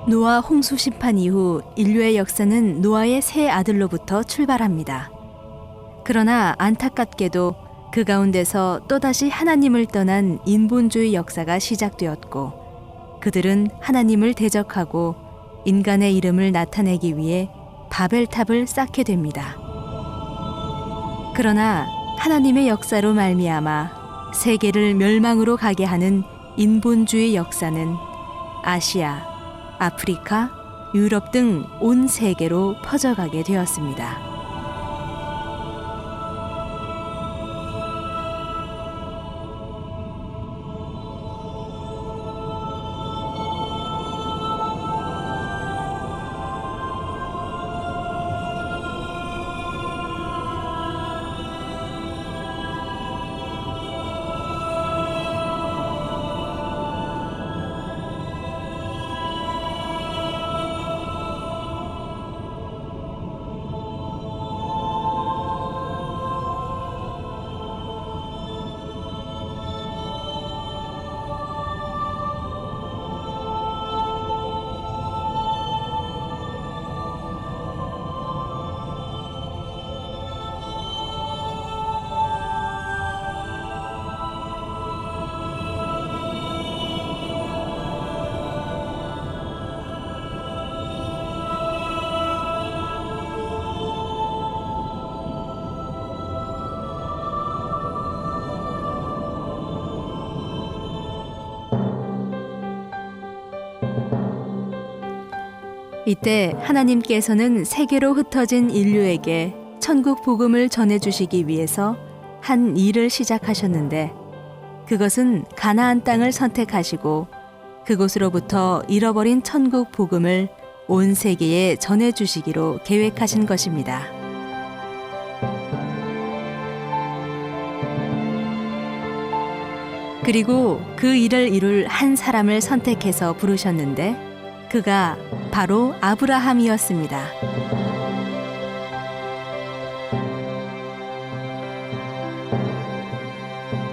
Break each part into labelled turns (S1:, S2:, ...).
S1: 노아 홍수 심판 이후 인류의 역사는 노아의 세 아들로부터 출발합니다. 그러나 안타깝게도 그 가운데서 또다시 하나님을 떠난 인본주의 역사가 시작되었고, 그들은 하나님을 대적하고 인간의 이름을 나타내기 위해 바벨탑을 쌓게 됩니다. 그러나 하나님의 역사로 말미암아 세계를 멸망으로 가게 하는 인본주의 역사는 아시아, 아프리카, 유럽 등 온 세계로 퍼져가게 되었습니다. 이때 하나님께서는 세계로 흩어진 인류에게 천국 복음을 전해주시기 위해서 한 일을 시작하셨는데, 그것은 가나안 땅을 선택하시고 그곳으로부터 잃어버린 천국 복음을 온 세계에 전해주시기로 계획하신 것입니다. 그리고 그 일을 이룰 한 사람을 선택해서 부르셨는데, 그가 바로 아브라함이었습니다.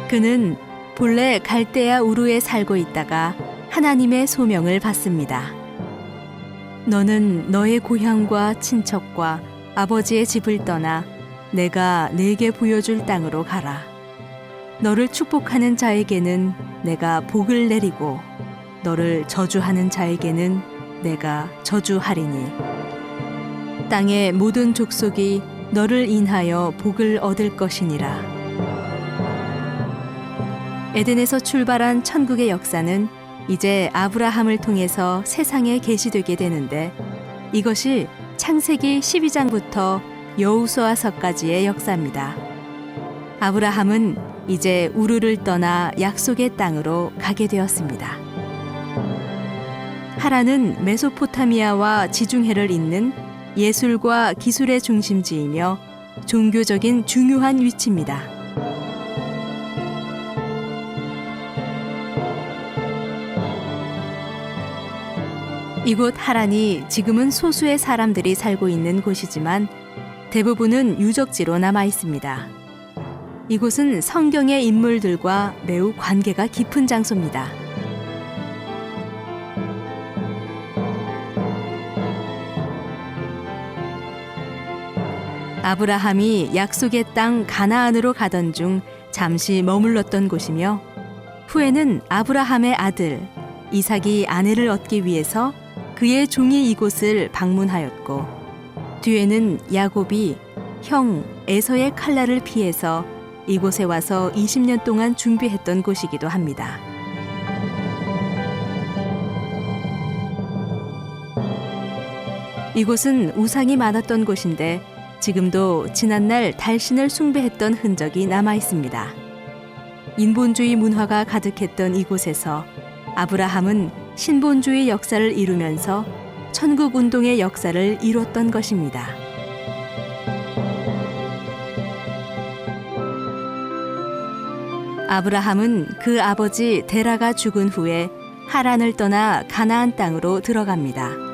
S1: 그는 본래 갈대아 우르에 살고 있다가 하나님의 소명을 받습니다. 너는 너의 고향과 친척과 아버지의 집을 떠나 내가 네게 보여줄 땅으로 가라. 너를 축복하는 자에게는 내가 복을 내리고 너를 저주하는 자에게는 내가 저주하리니 땅의 모든 족속이 너를 인하여 복을 얻을 것이니라. 에덴에서 출발한 천국의 역사는 이제 아브라함을 통해서 세상에 계시되게 되는데, 이것이 창세기 12장부터 여호수아서까지의 역사입니다. 아브라함은 이제 우르를 떠나 약속의 땅으로 가게 되었습니다. 하란은 메소포타미아와 지중해를 잇는 예술과 기술의 중심지이며 종교적인 중요한 위치입니다. 이곳 하란이 지금은 소수의 사람들이 살고 있는 곳이지만 대부분은 유적지로 남아 있습니다. 이곳은 성경의 인물들과 매우 관계가 깊은 장소입니다. 아브라함이 약속의 땅 가나안으로 가던 중 잠시 머물렀던 곳이며, 후에는 아브라함의 아들 이삭이 아내를 얻기 위해서 그의 종이 이곳을 방문하였고, 뒤에는 야곱이 형 에서의 칼날을 피해서 이곳에 와서 20년 동안 준비했던 곳이기도 합니다. 이곳은 우상이 많았던 곳인데 지금도 지난날 달신을 숭배했던 흔적이 남아 있습니다. 인본주의 문화가 가득했던 이곳에서 아브라함은 신본주의 역사를 이루면서 천국 운동의 역사를 이뤘던 것입니다. 아브라함은 그 아버지 데라가 죽은 후에 하란을 떠나 가나안 땅으로 들어갑니다.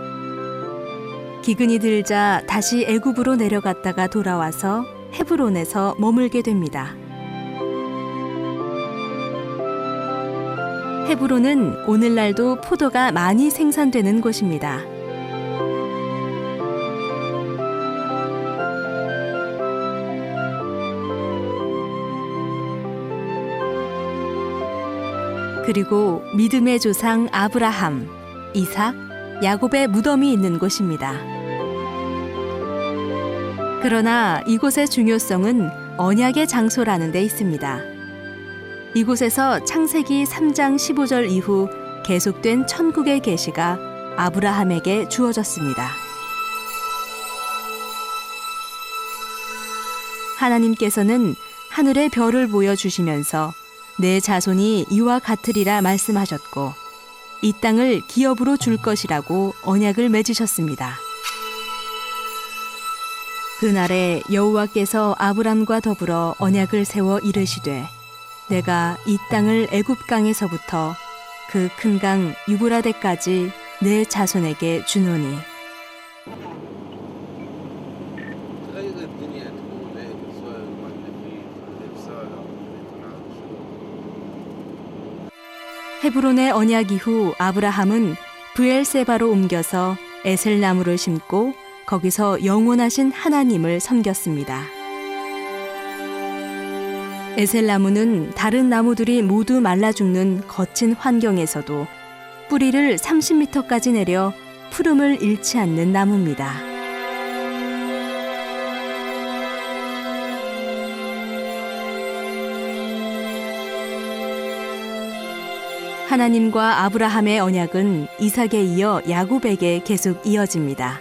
S1: 기근이 들자 다시 애굽으로 내려갔다가 돌아와서 헤브론에서 머물게 됩니다. 헤브론은 오늘날도 포도가 많이 생산되는 곳입니다. 그리고 믿음의 조상 아브라함, 이삭, 야곱의 무덤이 있는 곳입니다. 그러나 이곳의 중요성은 언약의 장소라는 데 있습니다. 이곳에서 창세기 3장 15절 이후 계속된 천국의 계시가 아브라함에게 주어졌습니다. 하나님께서는 하늘의 별을 보여주시면서 내 자손이 이와 같으리라 말씀하셨고 이 땅을 기업으로 줄 것이라고 언약을 맺으셨습니다. 그날에 여호와께서 아브람과 더불어 언약을 세워 이르시되 내가 이 땅을 애굽 강에서부터 그 큰 강 유브라데까지 내 자손에게 주노니 헤브론의 언약 이후 아브라함은 브엘세바로 옮겨서 에셀나무를 심고 거기서 영원하신 하나님을 섬겼습니다. 에셀나무는 다른 나무들이 모두 말라 죽는 거친 환경에서도 뿌리를 30m까지 내려 푸름을 잃지 않는 나무입니다. 하나님과 아브라함의 언약은 이삭에 이어 야곱에게 계속 이어집니다.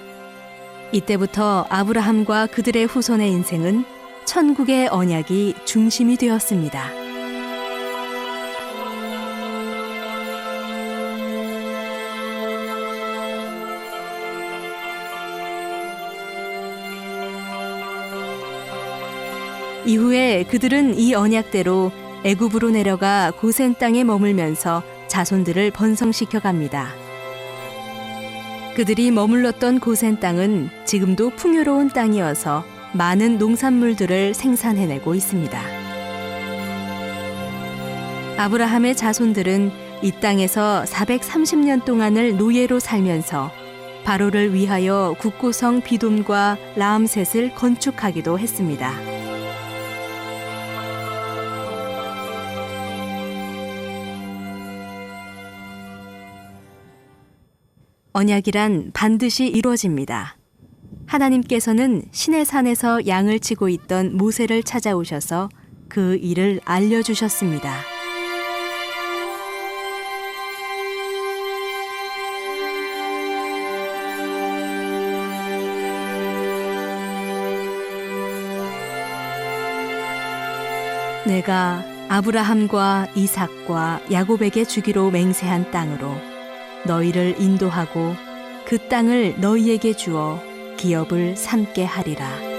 S1: 이때부터 아브라함과 그들의 후손의 인생은 천국의 언약이 중심이 되었습니다. 이후에 그들은 이 언약대로 애굽으로 내려가 고센 땅에 머물면서 자손들을 번성시켜 갑니다. 그들이 머물렀던 고센 땅은 지금도 풍요로운 땅이어서 많은 농산물들을 생산해내고 있습니다. 아브라함의 자손들은 이 땅에서 430년 동안을 노예로 살면서 바로를 위하여 국고성 비돔과 라암셋을 건축하기도 했습니다. 언약이란 반드시 이루어집니다. 하나님께서는 시내산에서 양을 치고 있던 모세를 찾아오셔서 그 일을 알려주셨습니다. 내가 아브라함과 이삭과 야곱에게 주기로 맹세한 땅으로 너희를 인도하고 그 땅을 너희에게 주어 기업을 삼게 하리라.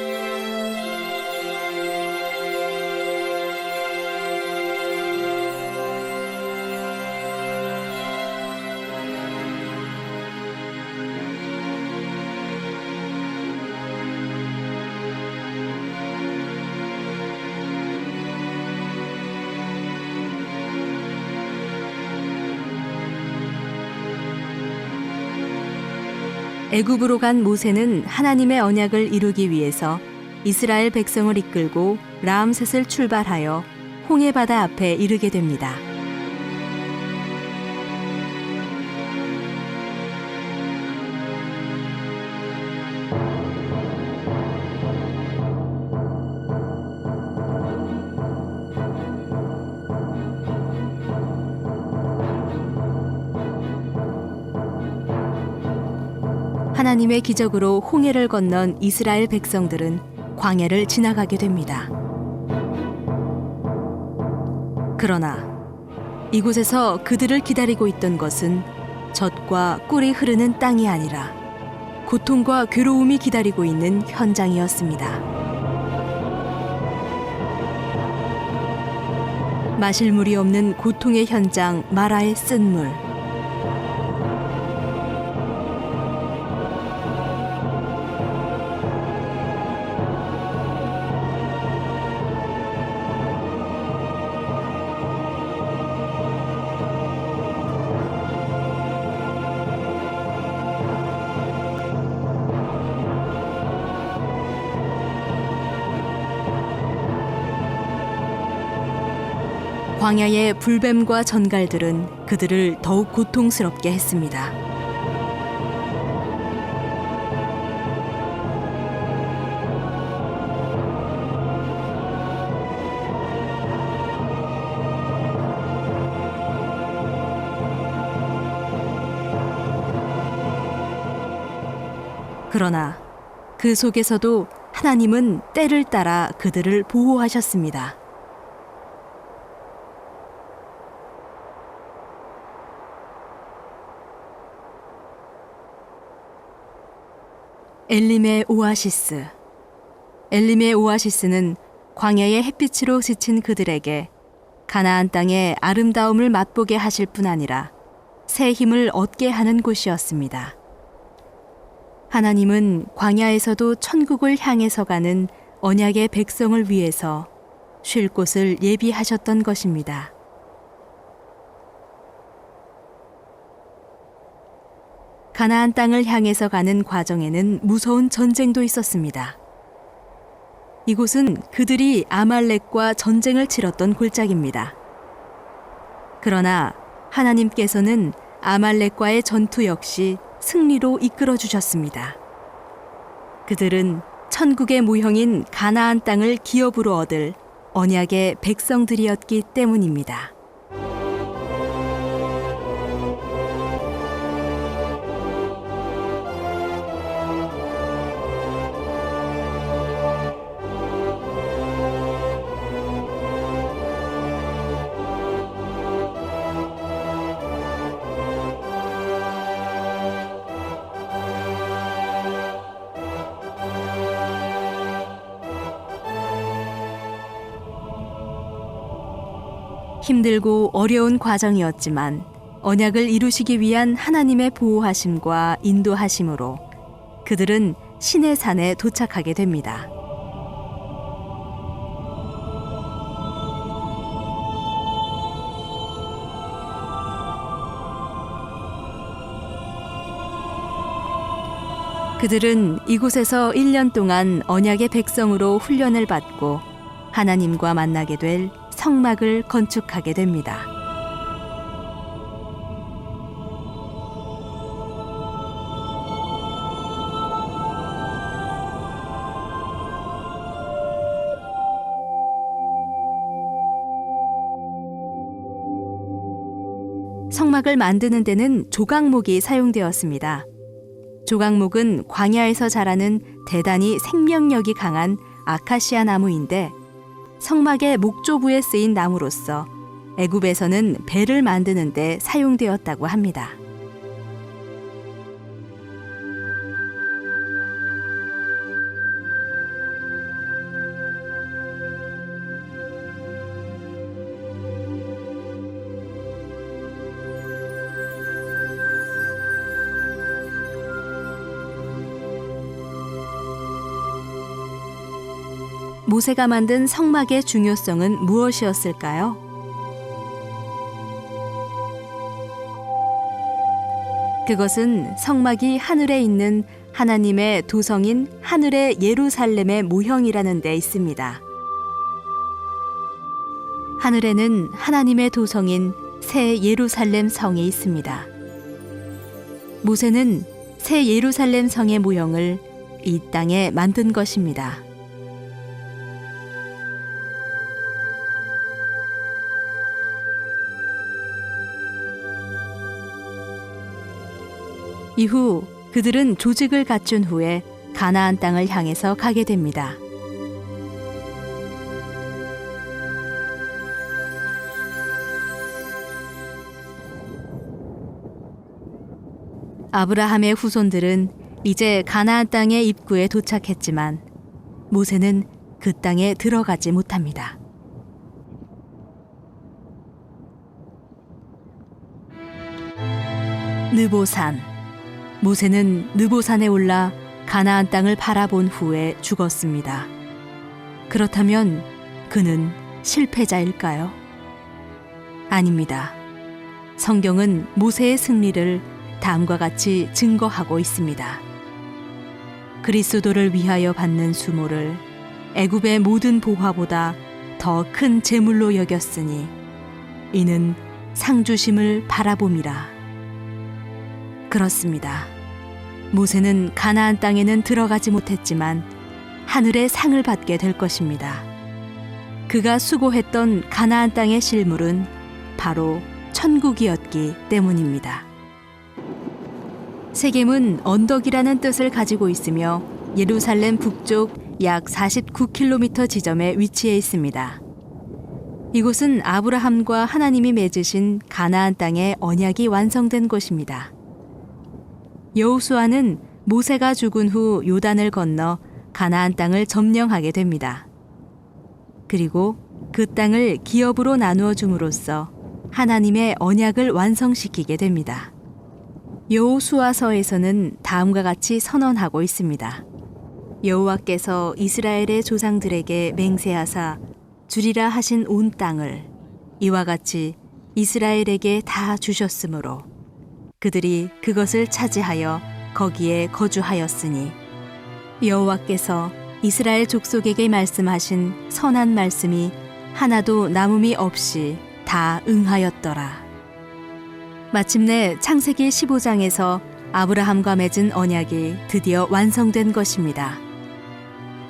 S1: 애굽으로 간 모세는 하나님의 언약을 이루기 위해서 이스라엘 백성을 이끌고 라암셋을 출발하여 홍해 바다 앞에 이르게 됩니다. 하나님의 기적으로 홍해를 건넌 이스라엘 백성들은 광야를 지나가게 됩니다. 그러나 이곳에서 그들을 기다리고 있던 것은 젖과 꿀이 흐르는 땅이 아니라 고통과 괴로움이 기다리고 있는 현장이었습니다. 마실 물이 없는 고통의 현장 마라의 쓴물. 광야의 불뱀과 전갈들은 그들을 더욱 고통스럽게 했습니다. 그러나 그 속에서도 하나님은 때를 따라 그들을 보호하셨습니다. 엘림의 오아시스. 엘림의 오아시스는 광야의 햇빛으로 지친 그들에게 가나안 땅의 아름다움을 맛보게 하실 뿐 아니라 새 힘을 얻게 하는 곳이었습니다. 하나님은 광야에서도 천국을 향해서 가는 언약의 백성을 위해서 쉴 곳을 예비하셨던 것입니다. 가나안 땅을 향해서 가는 과정에는 무서운 전쟁도 있었습니다. 이곳은 그들이 아말렉과 전쟁을 치렀던 골짜기입니다. 그러나 하나님께서는 아말렉과의 전투 역시 승리로 이끌어 주셨습니다. 그들은 천국의 모형인 가나안 땅을 기업으로 얻을 언약의 백성들이었기 때문입니다. 힘들고 어려운 과정이었지만 언약을 이루시기 위한 하나님의 보호하심과 인도하심으로 그들은 신의 산에 도착하게 됩니다. 그들은 이곳에서 1년 동안 언약의 백성으로 훈련을 받고 하나님과 만나게 될 성막을 건축하게 됩니다. 성막을 만드는 데는 조각목이 사용되었습니다. 조각목은 광야에서 자라는 대단히 생명력이 강한 아카시아 나무인데 성막의 목조부에 쓰인 나무로서 애굽에서는 배를 만드는 데 사용되었다고 합니다. 모세가 만든 성막의 중요성은 무엇이었을까요? 그것은 성막이 하늘에 있는 하나님의 도성인 하늘의 예루살렘의 모형이라는 데 있습니다. 하늘에는 하나님의 도성인 새 예루살렘 성이 있습니다. 모세는 새 예루살렘 성의 모형을 이 땅에 만든 것입니다. 이후 그들은 조직을 갖춘 후에 가나안 땅을 향해서 가게 됩니다. 아브라함의 후손들은 이제 가나안 땅의 입구에 도착했지만 모세는 그 땅에 들어가지 못합니다. 느보산. 모세는 느보산에 올라 가나안 땅을 바라본 후에 죽었습니다. 그렇다면 그는 실패자일까요? 아닙니다. 성경은 모세의 승리를 다음과 같이 증거하고 있습니다. 그리스도를 위하여 받는 수모를 애굽의 모든 보화보다 더 큰 재물로 여겼으니 이는 상주심을 바라봄이라. 그렇습니다. 모세는 가나안 땅에는 들어가지 못했지만 하늘의 상을 받게 될 것입니다. 그가 수고했던 가나안 땅의 실물은 바로 천국이었기 때문입니다. 세겜은 언덕이라는 뜻을 가지고 있으며 예루살렘 북쪽 약 49km 지점에 위치해 있습니다. 이곳은 아브라함과 하나님이 맺으신 가나안 땅의 언약이 완성된 곳입니다. 여호수아는 모세가 죽은 후 요단을 건너 가나안 땅을 점령하게 됩니다. 그리고 그 땅을 기업으로 나누어 줌으로써 하나님의 언약을 완성시키게 됩니다. 여호수아서에서는 다음과 같이 선언하고 있습니다. 여호와께서 이스라엘의 조상들에게 맹세하사 주리라 하신 온 땅을 이와 같이 이스라엘에게 다 주셨으므로 그들이 그것을 차지하여 거기에 거주하였으니 여호와께서 이스라엘 족속에게 말씀하신 선한 말씀이 하나도 남음이 없이 다 응하였더라. 마침내 창세기 15장에서 아브라함과 맺은 언약이 드디어 완성된 것입니다.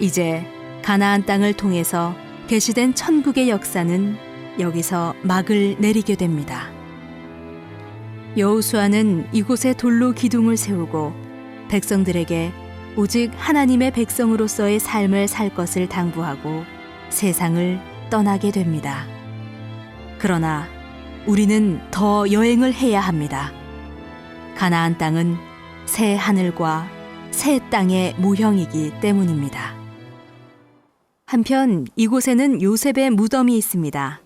S1: 이제 가나안 땅을 통해서 계시된 천국의 역사는 여기서 막을 내리게 됩니다. 여호수아는 이곳에 돌로 기둥을 세우고 백성들에게 오직 하나님의 백성으로서의 삶을 살 것을 당부하고 세상을 떠나게 됩니다. 그러나 우리는 더 여행을 해야 합니다. 가나안 땅은 새 하늘과 새 땅의 모형이기 때문입니다. 한편 이곳에는 요셉의 무덤이 있습니다.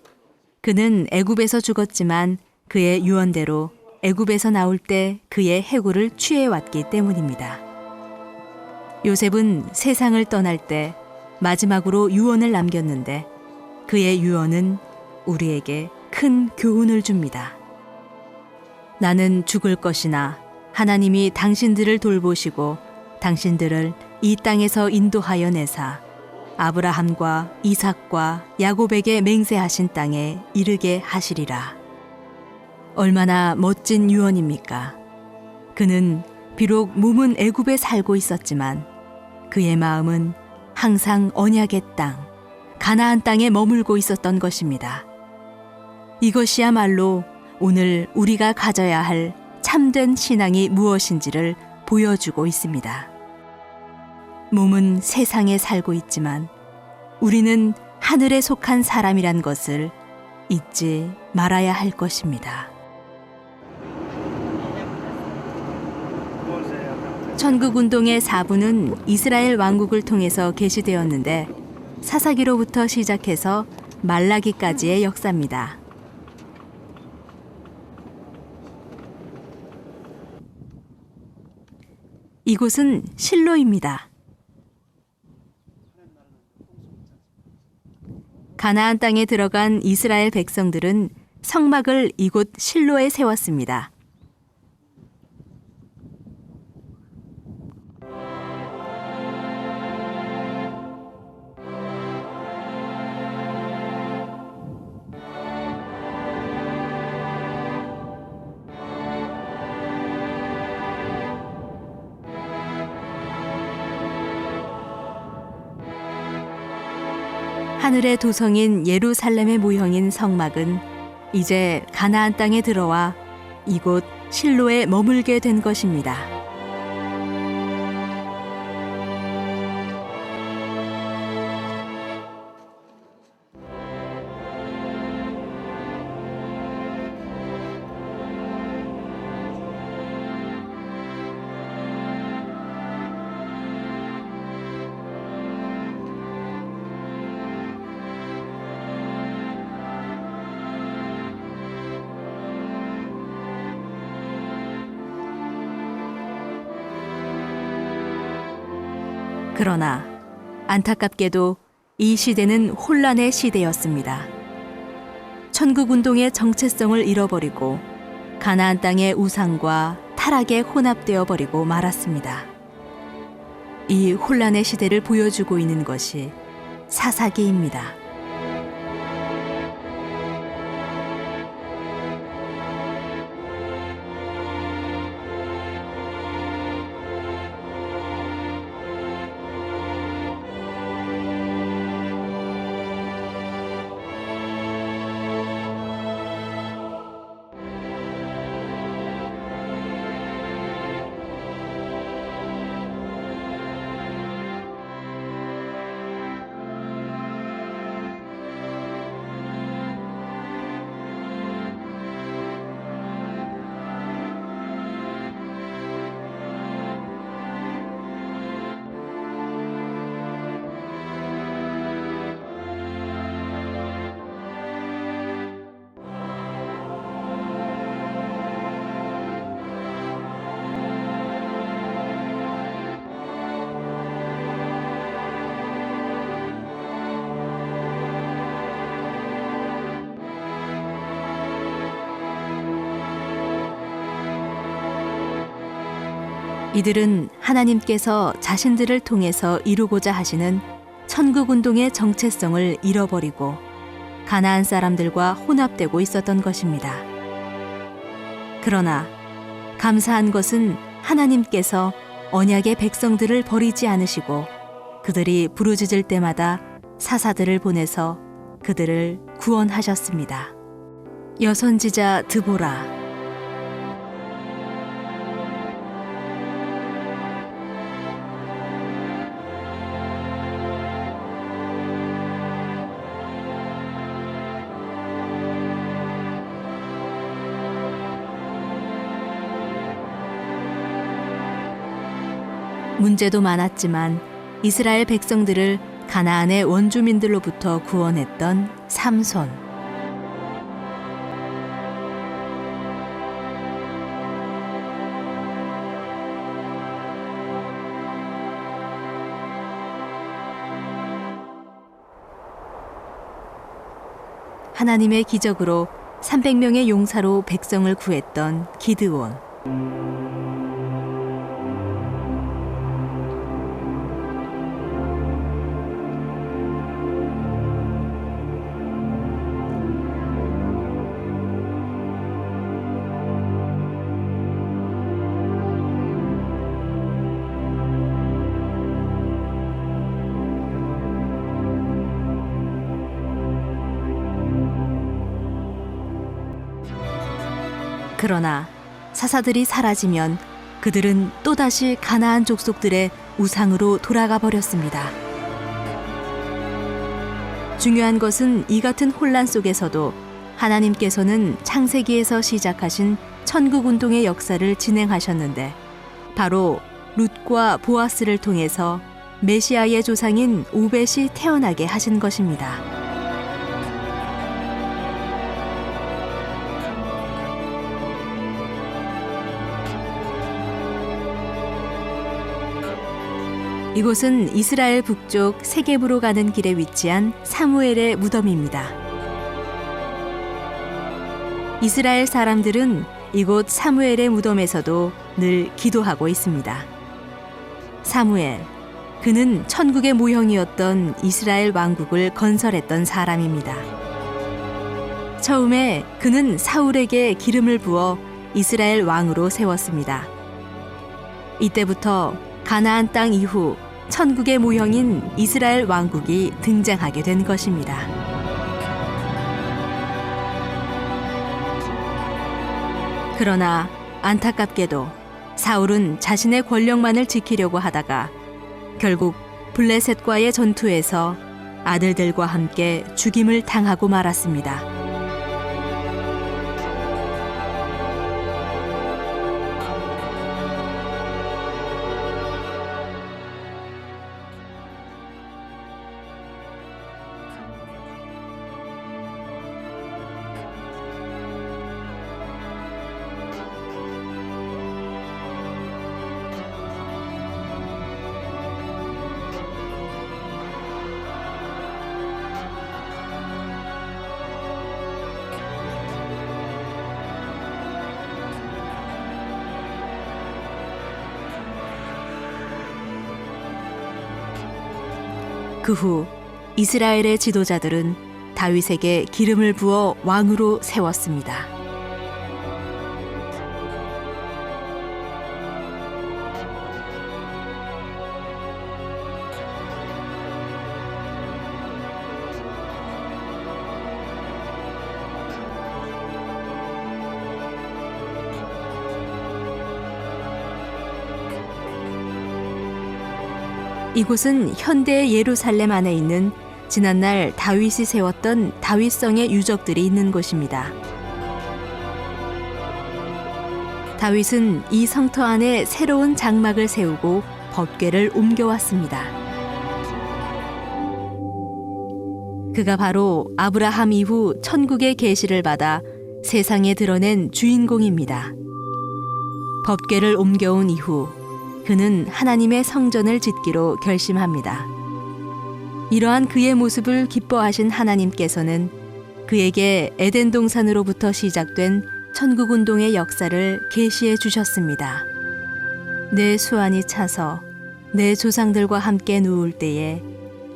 S1: 그는 애굽에서 죽었지만 그의 유언대로 애굽에서 나올 때 그의 해구를 취해왔기 때문입니다. 요셉은 세상을 떠날 때 마지막으로 유언을 남겼는데 그의 유언은 우리에게 큰 교훈을 줍니다. 나는 죽을 것이나 하나님이 당신들을 돌보시고 당신들을 이 땅에서 인도하여 내사 아브라함과 이삭과 야곱에게 맹세하신 땅에 이르게 하시리라. 얼마나 멋진 유언입니까? 그는 비록 몸은 애굽에 살고 있었지만 그의 마음은 항상 언약의 땅, 가나안 땅에 머물고 있었던 것입니다. 이것이야말로 오늘 우리가 가져야 할 참된 신앙이 무엇인지를 보여주고 있습니다. 몸은 세상에 살고 있지만 우리는 하늘에 속한 사람이란 것을 잊지 말아야 할 것입니다. 천국운동의 4부는 이스라엘 왕국을 통해서 계시되었는데 사사기로부터 시작해서 말라기까지의 역사입니다. 이곳은 실로입니다. 가나안 땅에 들어간 이스라엘 백성들은 성막을 이곳 실로에 세웠습니다. 하늘의 도성인 예루살렘의 모형인 성막은 이제 가나안 땅에 들어와 이곳 실로에 머물게 된 것입니다. 그러나 안타깝게도 이 시대는 혼란의 시대였습니다. 천국운동의 정체성을 잃어버리고 가나안 땅의 우상과 타락에 혼합되어 버리고 말았습니다. 이 혼란의 시대를 보여주고 있는 것이 사사기입니다. 이들은 하나님께서 자신들을 통해서 이루고자 하시는 천국 운동의 정체성을 잃어버리고 가나안 사람들과 혼합되고 있었던 것입니다. 그러나 감사한 것은 하나님께서 언약의 백성들을 버리지 않으시고 그들이 부르짖을 때마다 사사들을 보내서 그들을 구원하셨습니다. 여선지자 드보라. 문제도 많았지만 이스라엘 백성들을 가나안의 원주민들로부터 구원했던 삼손. 하나님의 기적으로 300명의 용사로 백성을 구했던 기드온. 그러나 사사들이 사라지면 그들은 또다시 가나안 족속들의 우상으로 돌아가 버렸습니다. 중요한 것은 이 같은 혼란 속에서도 하나님께서는 창세기에서 시작하신 천국 운동의 역사를 진행하셨는데 바로 룻과 보아스를 통해서 메시아의 조상인 오벳이 태어나게 하신 것입니다. 이곳은 이스라엘 북쪽 세겝으로 가는 길에 위치한 사무엘의 무덤입니다. 이스라엘 사람들은 이곳 사무엘의 무덤에서도 늘 기도하고 있습니다. 사무엘, 그는 천국의 모형이었던 이스라엘 왕국을 건설했던 사람입니다. 처음에 그는 사울에게 기름을 부어 이스라엘 왕으로 세웠습니다. 이때부터 가나안 땅 이후 천국의 모형인 이스라엘 왕국이 등장하게 된 것입니다. 그러나 안타깝게도 사울은 자신의 권력만을 지키려고 하다가 결국 블레셋과의 전투에서 아들들과 함께 죽임을 당하고 말았습니다. 그 후 이스라엘의 지도자들은 다윗에게 기름을 부어 왕으로 세웠습니다. 이곳은 현대의 예루살렘 안에 있는 지난날 다윗이 세웠던 다윗성의 유적들이 있는 곳입니다. 다윗은 이 성터 안에 새로운 장막을 세우고 법궤를 옮겨왔습니다. 그가 바로 아브라함 이후 천국의 계시를 받아 세상에 드러낸 주인공입니다. 법궤를 옮겨온 이후 그는 하나님의 성전을 짓기로 결심합니다. 이러한 그의 모습을 기뻐하신 하나님께서는 그에게 에덴 동산으로부터 시작된 천국 운동의 역사를 계시해 주셨습니다. 내 수완이 차서 내 조상들과 함께 누울 때에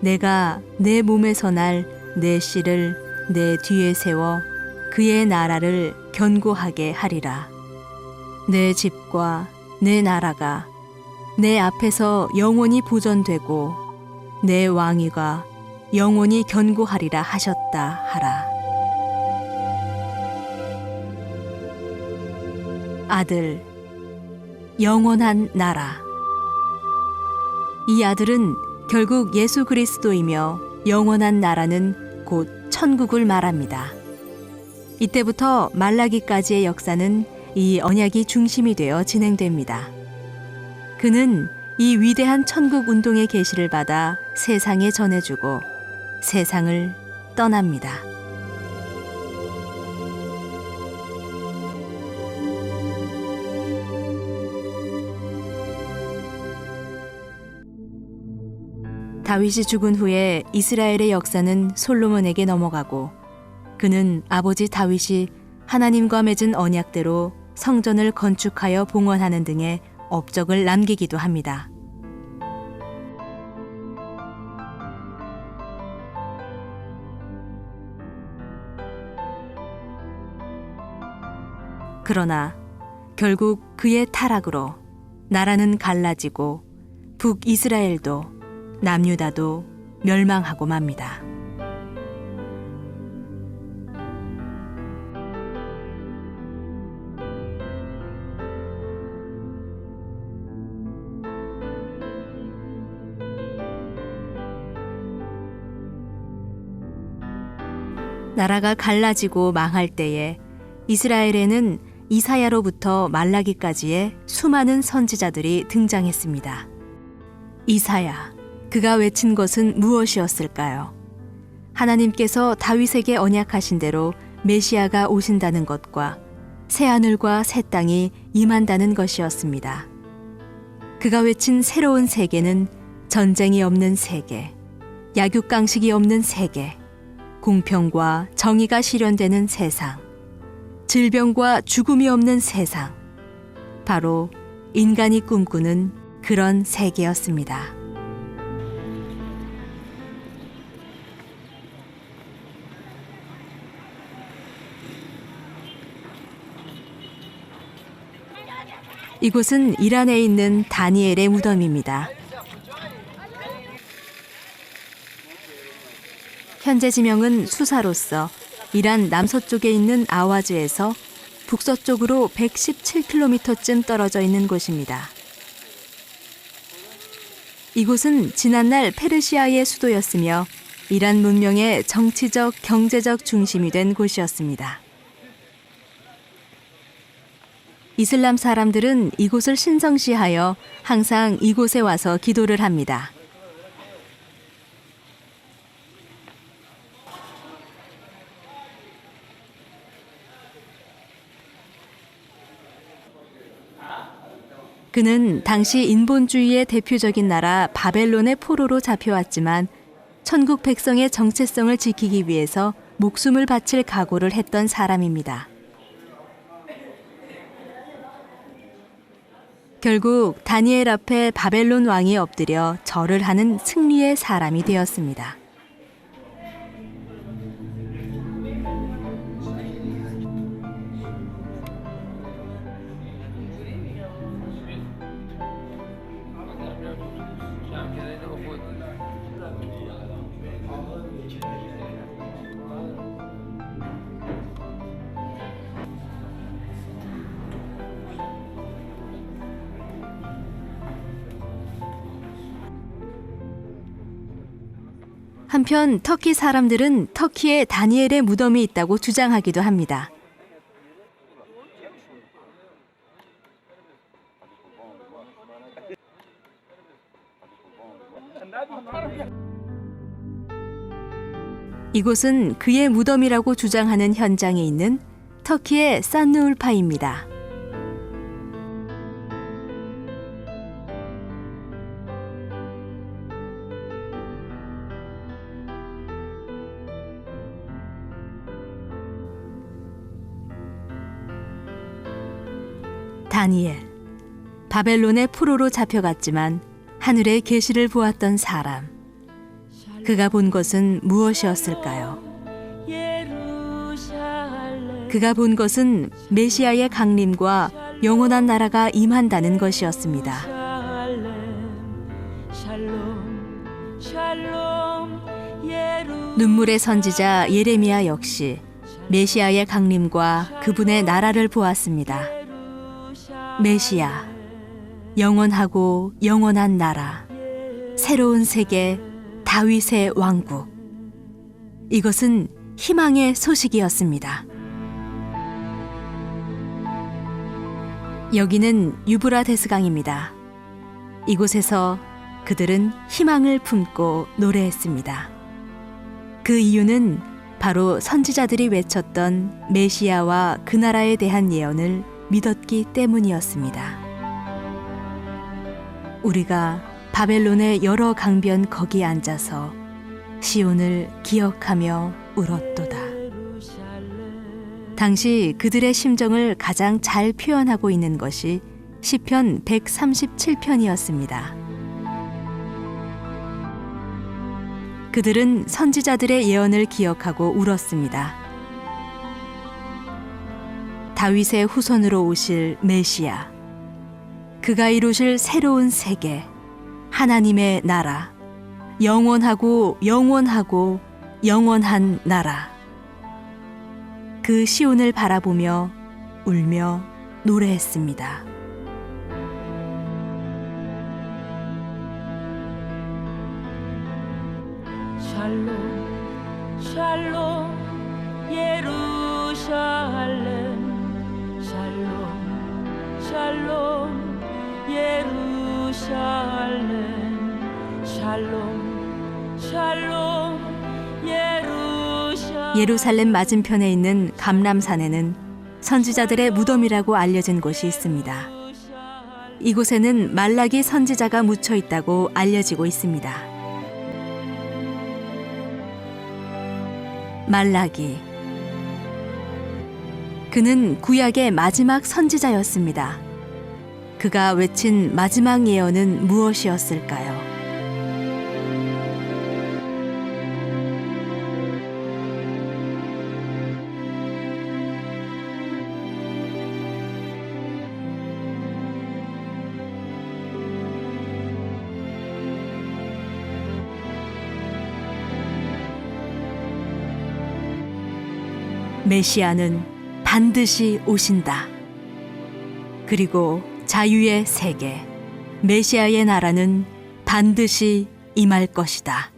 S1: 내가 내 몸에서 날 내 씨를 내 뒤에 세워 그의 나라를 견고하게 하리라. 내 집과 내 나라가 내 앞에서 영원히 보존되고 내 왕위가 영원히 견고하리라 하셨다 하라. 아들, 영원한 나라. 이 아들은 결국 예수 그리스도이며 영원한 나라는 곧 천국을 말합니다. 이때부터 말라기까지의 역사는 이 언약이 중심이 되어 진행됩니다. 그는 이 위대한 천국 운동의 계시를 받아 세상에 전해주고 세상을 떠납니다. 다윗이 죽은 후에 이스라엘의 역사는 솔로몬에게 넘어가고 그는 아버지 다윗이 하나님과 맺은 언약대로 성전을 건축하여 봉헌하는 등의 업적을 남기기도 합니다. 그러나 결국 그의 타락으로 나라는 갈라지고 북이스라엘도 남유다도 멸망하고 맙니다. 나라가 갈라지고 망할 때에 이스라엘에는 이사야로부터 말라기까지의 수많은 선지자들이 등장했습니다. 이사야, 그가 외친 것은 무엇이었을까요? 하나님께서 다윗에게 언약하신 대로 메시아가 오신다는 것과 새하늘과 새 땅이 임한다는 것이었습니다. 그가 외친 새로운 세계는 전쟁이 없는 세계, 약육강식이 없는 세계, 공평과 정의가 실현되는 세상, 질병과 죽음이 없는 세상, 바로 인간이 꿈꾸는 그런 세계였습니다. 이곳은 이란에 있는 다니엘의 무덤입니다. 현재 지명은 수사로서 이란 남서쪽에 있는 아와즈에서 북서쪽으로 117km쯤 떨어져 있는 곳입니다. 이곳은 지난날 페르시아의 수도였으며 이란 문명의 정치적, 경제적 중심이 된 곳이었습니다. 이슬람 사람들은 이곳을 신성시하여 항상 이곳에 와서 기도를 합니다. 그는 당시 인본주의의 대표적인 나라 바벨론의 포로로 잡혀왔지만 천국 백성의 정체성을 지키기 위해서 목숨을 바칠 각오를 했던 사람입니다. 결국 다니엘 앞에 바벨론 왕이 엎드려 절을 하는 승리의 사람이 되었습니다. 한편 터키 사람들은 터키에 다니엘의 무덤이 있다고 주장하기도 합니다. 이곳은 그의 무덤이라고 주장하는 현장에 있는 터키의 산누울파입니다. 다니엘, 바벨론의 포로로 잡혀갔지만 하늘의 계시를 보았던 사람. 그가 본 것은 무엇이었을까요? 그가 본 것은 메시아의 강림과 영원한 나라가 임한다는 것이었습니다. 눈물의 선지자 예레미야 역시 메시아의 강림과 그분의 나라를 보았습니다. 메시아, 영원하고 영원한 나라, 새로운 세계, 다윗의 왕국. 이것은 희망의 소식이었습니다. 여기는 유브라데스 강입니다. 이곳에서 그들은 희망을 품고 노래했습니다. 그 이유는 바로 선지자들이 외쳤던 메시아와 그 나라에 대한 예언을 믿었기 때문이었습니다. 우리가 바벨론의 여러 강변 거기에 앉아서 시온을 기억하며 울었도다. 당시 그들의 심정을 가장 잘 표현하고 있는 것이 시편 137편이었습니다. 그들은 선지자들의 예언을 기억하고 울었습니다. 다윗의 후손으로 오실 메시아, 그가 이루실 새로운 세계, 하나님의 나라, 영원하고 영원하고 영원한 나라. 그 시온을 바라보며 울며 노래했습니다.
S2: 샬롬 샬롬 예루살렘 샬롬 샬롬 예루살렘 샬롬 샬롬
S1: 예루살렘 맞은편에 있는 감람산에는 선지자들의 무덤이라고 알려진 곳이 있습니다. 이곳에는 말라기 선지자가 묻혀 있다고 알려지고 있습니다. 말라기. 그는 구약의 마지막 선지자였습니다. 그가 외친 마지막 예언은 무엇이었을까요? 메시아는 반드시 오신다. 그리고 자유의 세계, 메시아의 나라는 반드시 임할 것이다.